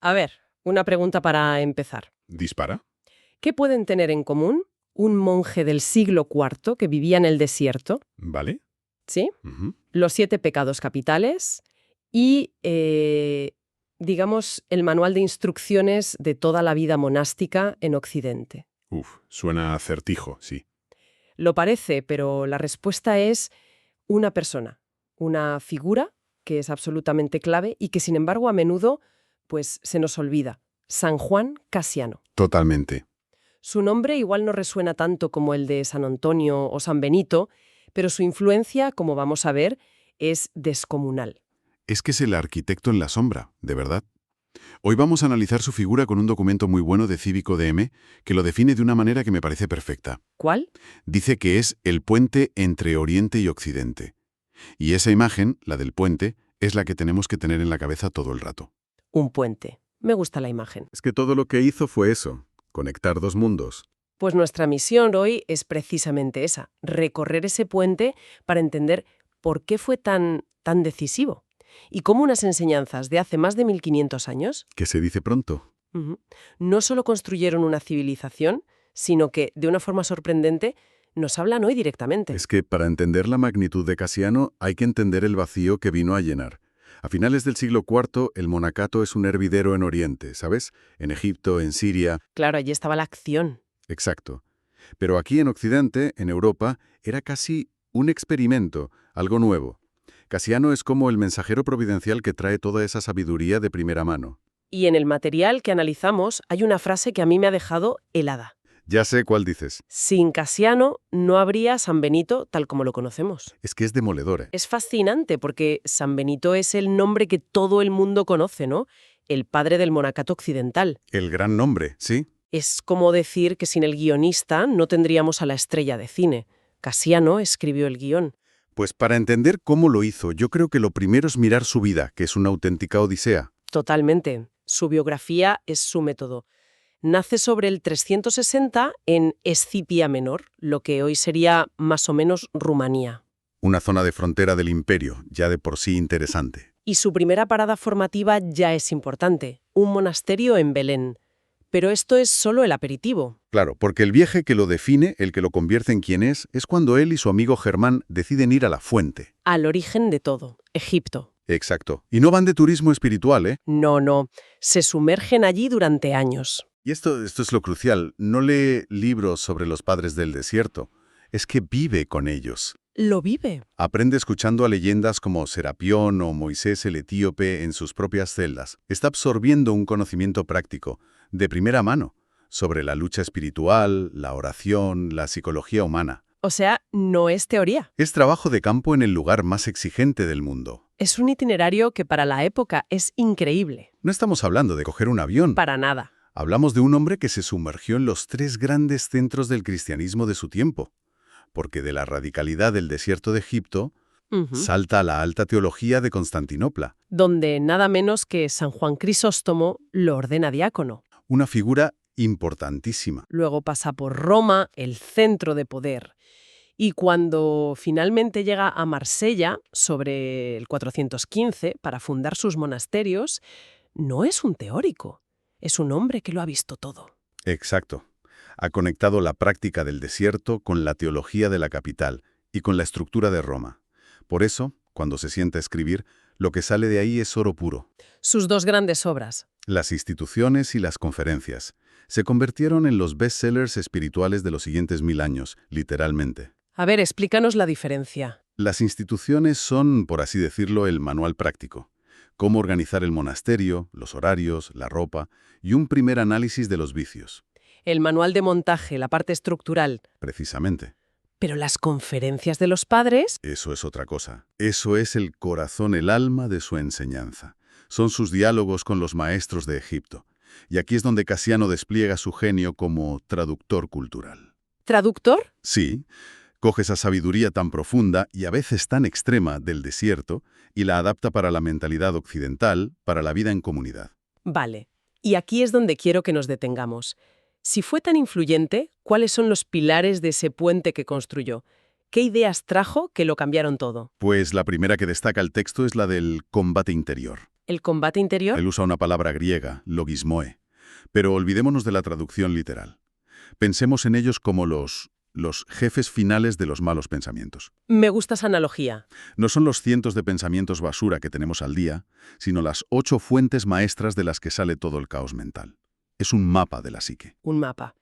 A ver, una pregunta para empezar. ¿Dispara? ¿Qué pueden tener en común un monje del siglo IV que vivía en el desierto, ¿Vale? ¿sí? Ujú. Los 7 pecados capitales y, digamos, el manual de instrucciones de toda la vida monástica en Occidente? Uf, suena a acertijo, sí. Lo parece, pero la respuesta es una persona, una figura que es absolutamente clave y que, sin embargo, a menudo pues, se nos olvida. San Juan Casiano. Totalmente. Su nombre igual no resuena tanto como el de San Antonio o San Benito, pero su influencia, como vamos a ver, es descomunal. Es que es el arquitecto en la sombra, de verdad. Hoy vamos a analizar su figura con un documento muy bueno de Cívico DM que lo define de una manera que me parece perfecta. ¿Cuál? Dice que es el puente entre Oriente y Occidente. Y esa imagen, la del puente, es la que tenemos que tener en la cabeza todo el rato. Un puente. Me gusta la imagen. Es que todo lo que hizo fue eso, conectar dos mundos. Pues nuestra misión hoy es precisamente esa, recorrer ese puente para entender por qué fue tan decisivo y cómo unas enseñanzas de hace más de 1500 años Que se dice pronto. no solo construyeron una civilización, sino que, de una forma sorprendente, nos hablan hoy directamente. Es que para entender la magnitud de Casiano hay que entender el vacío que vino a llenar. A finales del siglo IV, el monacato es un hervidero en Oriente, ¿sabes? En Egipto, en Siria. Claro, allí estaba la acción. Exacto. Pero aquí en Occidente, en Europa, era casi un experimento, algo nuevo. Casiano es como el mensajero providencial que trae toda esa sabiduría de primera mano. Y en el material que analizamos hay una frase que a mí me ha dejado helada. Ya sé cuál dices. Sin Casiano no habría San Benito tal como lo conocemos. Es que es demoledora. Es fascinante porque San Benito es el nombre que todo el mundo conoce, ¿no? El padre del monacato occidental. El gran nombre, ¿sí? Es como decir que sin el guionista no tendríamos a la estrella de cine. Casiano escribió el guión. Pues para entender cómo lo hizo, yo creo que lo primero es mirar su vida, que es una auténtica odisea. Totalmente. Su biografía es su método. Nace sobre el 360 en Escipia Menor, lo que hoy sería más o menos Rumanía. Una zona de frontera del imperio, ya de por sí interesante. Y su primera parada formativa ya es importante, un monasterio en Belén. Pero esto es solo el aperitivo. Claro, porque el viaje que lo define, el que lo convierte en quien es cuando él y su amigo Germán deciden ir a la fuente. Al origen de todo, Egipto. Exacto. Y no van de turismo espiritual, ¿eh? No. Se sumergen allí durante años. Y esto es lo crucial. No lee libros sobre los padres del desierto. Es que vive con ellos. Lo vive. Aprende escuchando a leyendas como Serapión o Moisés el Etíope en sus propias celdas. Está absorbiendo un conocimiento práctico, de primera mano, sobre la lucha espiritual, la oración, la psicología humana. O sea, no es teoría. Es trabajo de campo en el lugar más exigente del mundo. Es un itinerario que para la época es increíble. No estamos hablando de coger un avión. Para nada. Hablamos de un hombre que se sumergió en los 3 grandes centros del cristianismo de su tiempo. Porque de la radicalidad del desierto de Egipto, salta a la alta teología de Constantinopla. Donde nada menos que San Juan Crisóstomo lo ordena diácono. Una figura importantísima. Luego pasa por Roma, el centro de poder. Y cuando finalmente llega a Marsella, sobre el 415, para fundar sus monasterios, no es un teórico, es un hombre que lo ha visto todo. Exacto. Ha conectado la práctica del desierto con la teología de la capital y con la estructura de Roma. Por eso, cuando se sienta a escribir, lo que sale de ahí es oro puro. Sus 2 grandes obras. Las instituciones y las conferencias se convirtieron en los bestsellers espirituales de los siguientes 1000 años, literalmente. A ver, explícanos la diferencia. Las instituciones son, por así decirlo, el manual práctico. Cómo organizar el monasterio, los horarios, la ropa y un primer análisis de los vicios. El manual de montaje, la parte estructural. Precisamente. Pero las conferencias de los padres... Eso es otra cosa. Eso es el corazón, el alma de su enseñanza. Son sus diálogos con los maestros de Egipto. Y aquí es donde Casiano despliega su genio como traductor cultural. ¿Traductor? Sí. Coge esa sabiduría tan profunda y a veces tan extrema del desierto y la adapta para la mentalidad occidental, para la vida en comunidad. Vale. Y aquí es donde quiero que nos detengamos. Si fue tan influyente, ¿cuáles son los pilares de ese puente que construyó? ¿Qué ideas trajo que lo cambiaron todo? Pues la primera que destaca el texto es la del combate interior. ¿El combate interior? Él usa una palabra griega, logismoe. Pero olvidémonos de la traducción literal. Pensemos en ellos como los jefes finales de los malos pensamientos. Me gusta esa analogía. No son los cientos de pensamientos basura que tenemos al día, sino las 8 fuentes maestras de las que sale todo el caos mental. Es un mapa de la psique. Un mapa.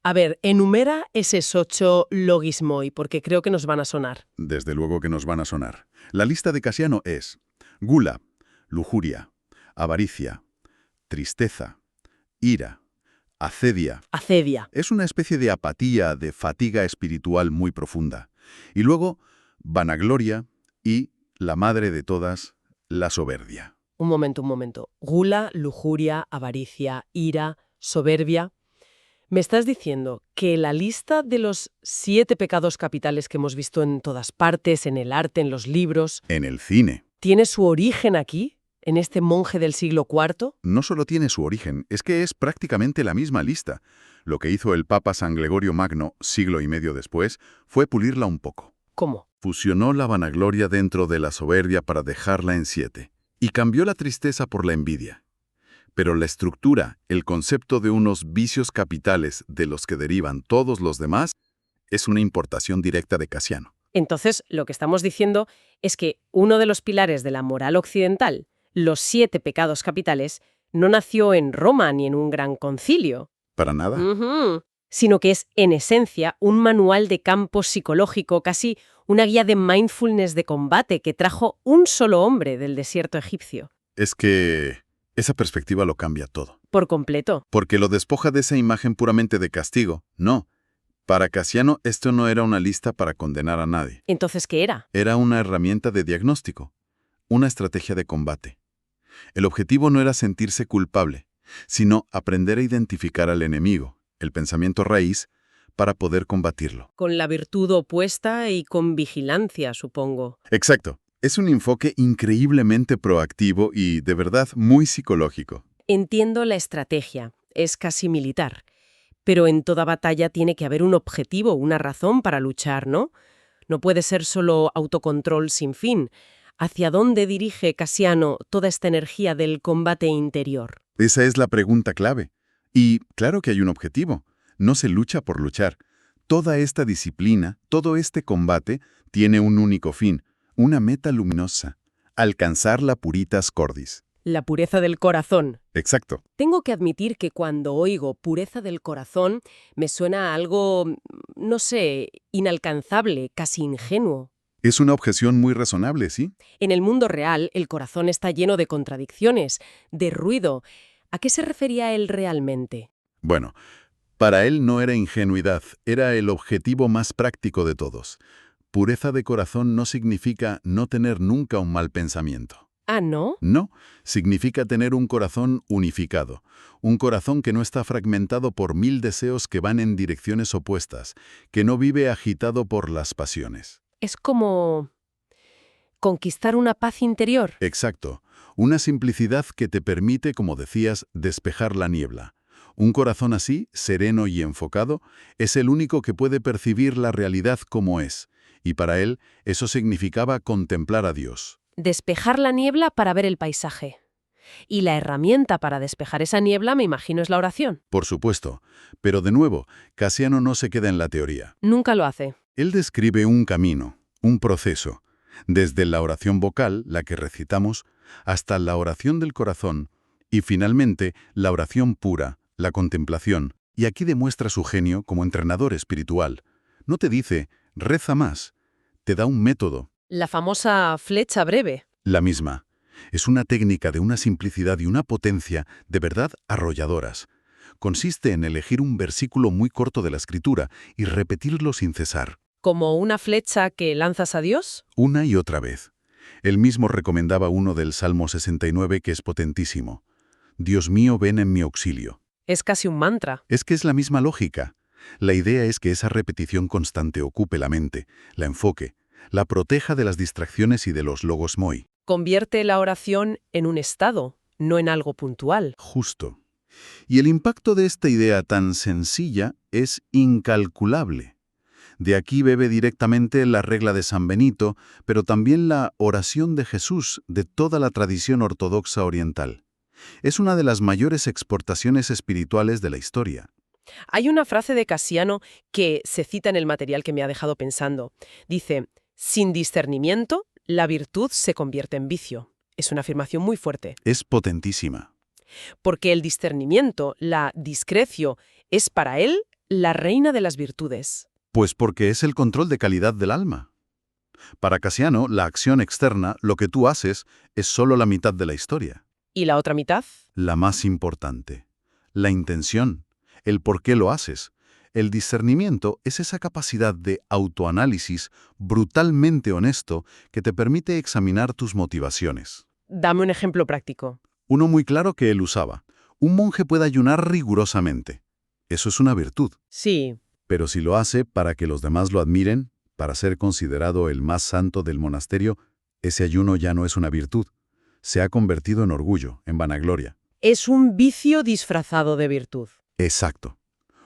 A ver, enumera esos 8 logismoi, porque creo que nos van a sonar. Desde luego que nos van a sonar. La lista de Casiano es gula, lujuria, avaricia, tristeza, ira, acedia. Acedia. Es una especie de apatía, de fatiga espiritual muy profunda. Y luego, vanagloria y, la madre de todas, la soberbia. Un momento. Gula, lujuria, avaricia, ira, soberbia. ¿Me estás diciendo que la lista de los 7 pecados capitales que hemos visto en todas partes, en el arte, en los libros, En el cine, tiene su origen aquí, en este monje del siglo IV? no solo tiene su origen, es que es prácticamente la misma lista. Lo que hizo el Papa San Gregorio Magno, siglo y medio después, fue pulirla un poco. ¿Cómo? Fusionó la vanagloria dentro de la soberbia para dejarla en 7. Y cambió la tristeza por la envidia. Pero la estructura, el concepto de unos vicios capitales de los que derivan todos los demás, es una importación directa de Casiano. Entonces, lo que estamos diciendo es que uno de los pilares de la moral occidental, los 7 pecados capitales, no nació en Roma ni en un gran concilio. ¿Para nada? Sino que es, en esencia, un manual de campo psicológico, casi una guía de mindfulness de combate que trajo un solo hombre del desierto egipcio. Es que esa perspectiva lo cambia todo. Por completo. Porque lo despoja de esa imagen puramente de castigo. No. Para Casiano, esto no era una lista para condenar a nadie. Entonces, ¿qué era? Era una herramienta de diagnóstico, una estrategia de combate. El objetivo no era sentirse culpable, sino aprender a identificar al enemigo, el pensamiento raíz, para poder combatirlo. Con la virtud opuesta y con vigilancia, supongo. Exacto. Es un enfoque increíblemente proactivo y, de verdad, muy psicológico. Entiendo la estrategia, es casi militar. Pero en toda batalla tiene que haber un objetivo, una razón para luchar, ¿no? No puede ser solo autocontrol sin fin. ¿Hacia dónde dirige Casiano toda esta energía del combate interior? Esa es la pregunta clave. Y claro que hay un objetivo. No se lucha por luchar. Toda esta disciplina, todo este combate, tiene un único fin, una meta luminosa: alcanzar la puritas cordis. La pureza del corazón. Exacto. Tengo que admitir que cuando oigo pureza del corazón me suena a algo, no sé, inalcanzable, casi ingenuo. Es una objeción muy razonable, ¿sí? En el mundo real, el corazón está lleno de contradicciones, de ruido. ¿A qué se refería él realmente? Bueno, para él no era ingenuidad, era el objetivo más práctico de todos. Pureza de corazón no significa no tener nunca un mal pensamiento. Ah, ¿no? No, significa tener un corazón unificado, un corazón que no está fragmentado por 1000 deseos que van en direcciones opuestas, que no vive agitado por las pasiones. Es como conquistar una paz interior. Exacto, una simplicidad que te permite, como decías, despejar la niebla. Un corazón así, sereno y enfocado, es el único que puede percibir la realidad como es, y para él eso significaba contemplar a Dios. Despejar la niebla para ver el paisaje. Y la herramienta para despejar esa niebla, me imagino, es la oración. Por supuesto, pero de nuevo, Casiano no se queda en la teoría. Nunca lo hace. Él describe un camino, un proceso, desde la oración vocal, la que recitamos, hasta la oración del corazón, y finalmente la oración pura, la contemplación. Y aquí demuestra su genio como entrenador espiritual. No te dice, reza más, te da un método. La famosa flecha breve. La misma. Es una técnica de una simplicidad y una potencia de verdad arrolladoras. Consiste en elegir un versículo muy corto de la Escritura y repetirlo sin cesar. ¿Como una flecha que lanzas a Dios? Una y otra vez. Él mismo recomendaba uno del Salmo 69 que es potentísimo. Dios mío, ven en mi auxilio. Es casi un mantra. Es que es la misma lógica. La idea es que esa repetición constante ocupe la mente, la enfoque, la proteja de las distracciones y de los logosmoi. Convierte la oración en un estado, no en algo puntual. Justo. Y el impacto de esta idea tan sencilla es incalculable. De aquí bebe directamente la regla de San Benito, pero también la oración de Jesús de toda la tradición ortodoxa oriental. Es una de las mayores exportaciones espirituales de la historia. Hay una frase de Casiano que se cita en el material que me ha dejado pensando. Dice, sin discernimiento, la virtud se convierte en vicio. Es una afirmación muy fuerte. Es potentísima. Porque el discernimiento, la discrecio, es para él la reina de las virtudes. Pues porque es el control de calidad del alma. Para Casiano, la acción externa, lo que tú haces, es solo la mitad de la historia. ¿Y la otra mitad? La más importante. La intención. El por qué lo haces. El discernimiento es esa capacidad de autoanálisis brutalmente honesto que te permite examinar tus motivaciones. Dame un ejemplo práctico. Uno muy claro que él usaba. Un monje puede ayunar rigurosamente. Eso es una virtud. Sí. Pero si lo hace para que los demás lo admiren, para ser considerado el más santo del monasterio, ese ayuno ya no es una virtud. Se ha convertido en orgullo, en vanagloria. Es un vicio disfrazado de virtud. Exacto.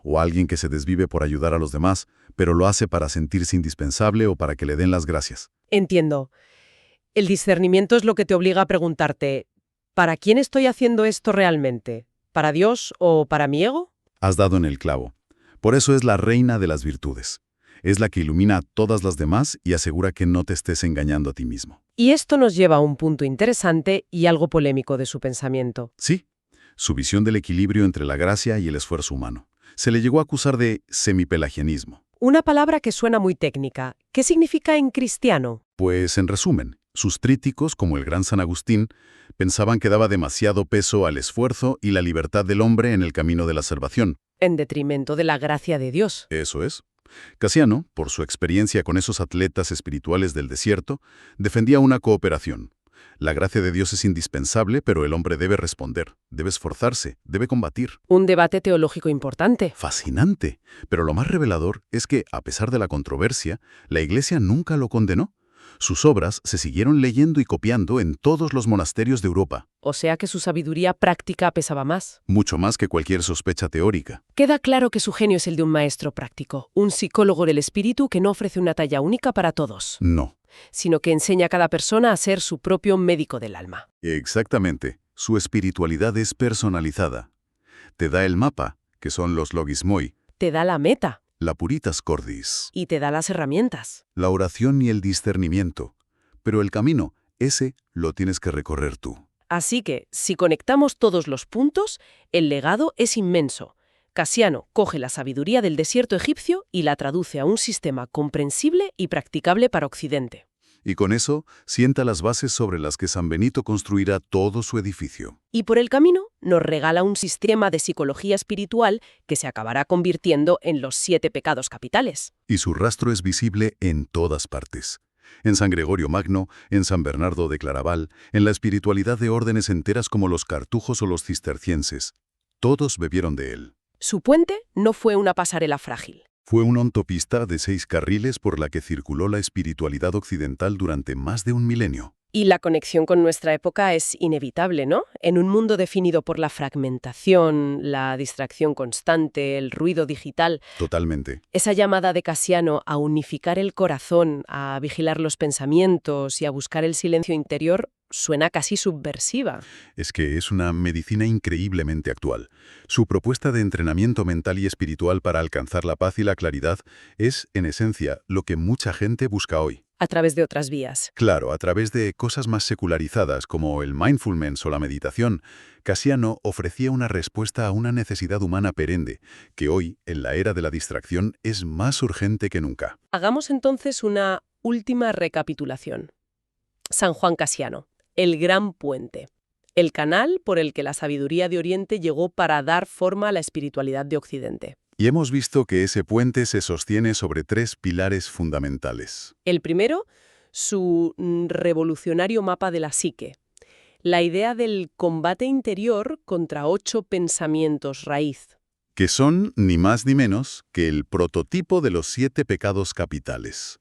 O alguien que se desvive por ayudar a los demás, pero lo hace para sentirse indispensable o para que le den las gracias. Entiendo. El discernimiento es lo que te obliga a preguntarte, ¿para quién estoy haciendo esto realmente? ¿Para Dios o para mi ego? Has dado en el clavo. Por eso es la reina de las virtudes. Es la que ilumina a todas las demás y asegura que no te estés engañando a ti mismo. Y esto nos lleva a un punto interesante y algo polémico de su pensamiento. Sí, su visión del equilibrio entre la gracia y el esfuerzo humano. Se le llegó a acusar de semipelagianismo. Una palabra que suena muy técnica. ¿Qué significa en cristiano? Pues, en resumen, sus críticos, como el gran San Agustín, pensaban que daba demasiado peso al esfuerzo y la libertad del hombre en el camino de la salvación. En detrimento de la gracia de Dios. Eso es. Casiano, por su experiencia con esos atletas espirituales del desierto, defendía una cooperación. La gracia de Dios es indispensable, pero el hombre debe responder, debe esforzarse, debe combatir. Un debate teológico importante. Fascinante. Pero lo más revelador es que, a pesar de la controversia, la Iglesia nunca lo condenó. Sus obras se siguieron leyendo y copiando en todos los monasterios de Europa. O sea que su sabiduría práctica pesaba más. Mucho más que cualquier sospecha teórica. Queda claro que su genio es el de un maestro práctico, un psicólogo del espíritu que no ofrece una talla única para todos, No. sino que enseña a cada persona a ser su propio médico del alma. Exactamente. Su espiritualidad es personalizada. Te da el mapa, que son los logismoi, Te da la meta la puritas cordis, y te da las herramientas. la oración y el discernimiento. Pero el camino, ese, lo tienes que recorrer tú. Así que, si conectamos todos los puntos, el legado es inmenso. Casiano coge la sabiduría del desierto egipcio y la traduce a un sistema comprensible y practicable para Occidente. Y con eso, sienta las bases sobre las que San Benito construirá todo su edificio. Y por el camino nos regala un sistema de psicología espiritual que se acabará convirtiendo en los 7 pecados capitales. Y su rastro es visible en todas partes. En San Gregorio Magno, en San Bernardo de Claraval, en la espiritualidad de órdenes enteras como los cartujos o los cistercienses. Todos bebieron de él. Su puente no fue una pasarela frágil. Fue una autopista de 6 carriles por la que circuló la espiritualidad occidental durante más de un milenio. Y la conexión con nuestra época es inevitable, ¿no? En un mundo definido por la fragmentación, la distracción constante, el ruido digital, Totalmente. esa llamada de Casiano a unificar el corazón, a vigilar los pensamientos y a buscar el silencio interior suena casi subversiva. Es que es una medicina increíblemente actual. Su propuesta de entrenamiento mental y espiritual para alcanzar la paz y la claridad es, en esencia, lo que mucha gente busca hoy. A través de otras vías. Claro, a través de cosas más secularizadas como el mindfulness o la meditación, Casiano ofrecía una respuesta a una necesidad humana perenne, que hoy, en la era de la distracción, es más urgente que nunca. Hagamos entonces una última recapitulación. San Juan Casiano, el gran puente. El canal por el que la sabiduría de Oriente llegó para dar forma a la espiritualidad de Occidente. Y hemos visto que ese puente se sostiene sobre 3 pilares fundamentales. El primero, su revolucionario mapa de la psique. La idea del combate interior contra 8 pensamientos raíz. Que son, ni más ni menos, que el prototipo de los 7 pecados capitales.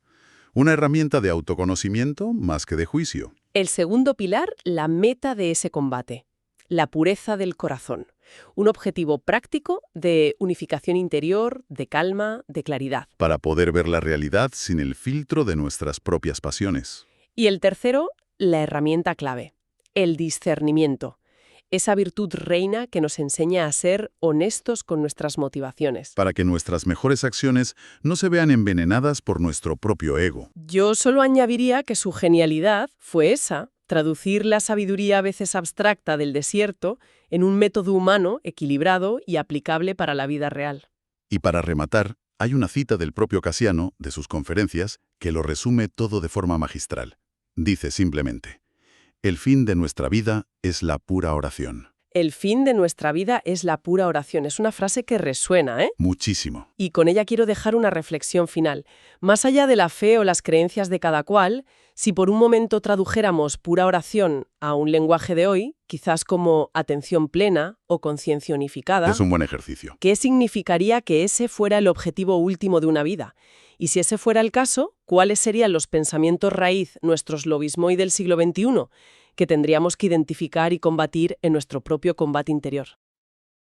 Una herramienta de autoconocimiento más que de juicio. El segundo pilar, la meta de ese combate. La pureza del corazón. Un objetivo práctico de unificación interior, de calma, de claridad. Para poder ver la realidad sin el filtro de nuestras propias pasiones. Y el tercero, la herramienta clave, el discernimiento. Esa virtud reina que nos enseña a ser honestos con nuestras motivaciones. Para que nuestras mejores acciones no se vean envenenadas por nuestro propio ego. Yo solo añadiría que su genialidad fue esa, traducir la sabiduría a veces abstracta del desierto en un método humano, equilibrado y aplicable para la vida real. Y para rematar, hay una cita del propio Casiano, de sus conferencias, que lo resume todo de forma magistral. Dice simplemente: el fin de nuestra vida es la pura oración. El fin de nuestra vida es la pura oración. Es una frase que resuena, ¿eh? Muchísimo. Y con ella quiero dejar una reflexión final. Más allá de la fe o las creencias de cada cual, si por un momento tradujéramos pura oración a un lenguaje de hoy, quizás como atención plena o conciencia unificada, Es un buen ejercicio. ¿qué significaría que ese fuera el objetivo último de una vida? Y si ese fuera el caso, ¿cuáles serían los pensamientos raíz, nuestros lobismoi del siglo XXI, que tendríamos que identificar y combatir en nuestro propio combate interior?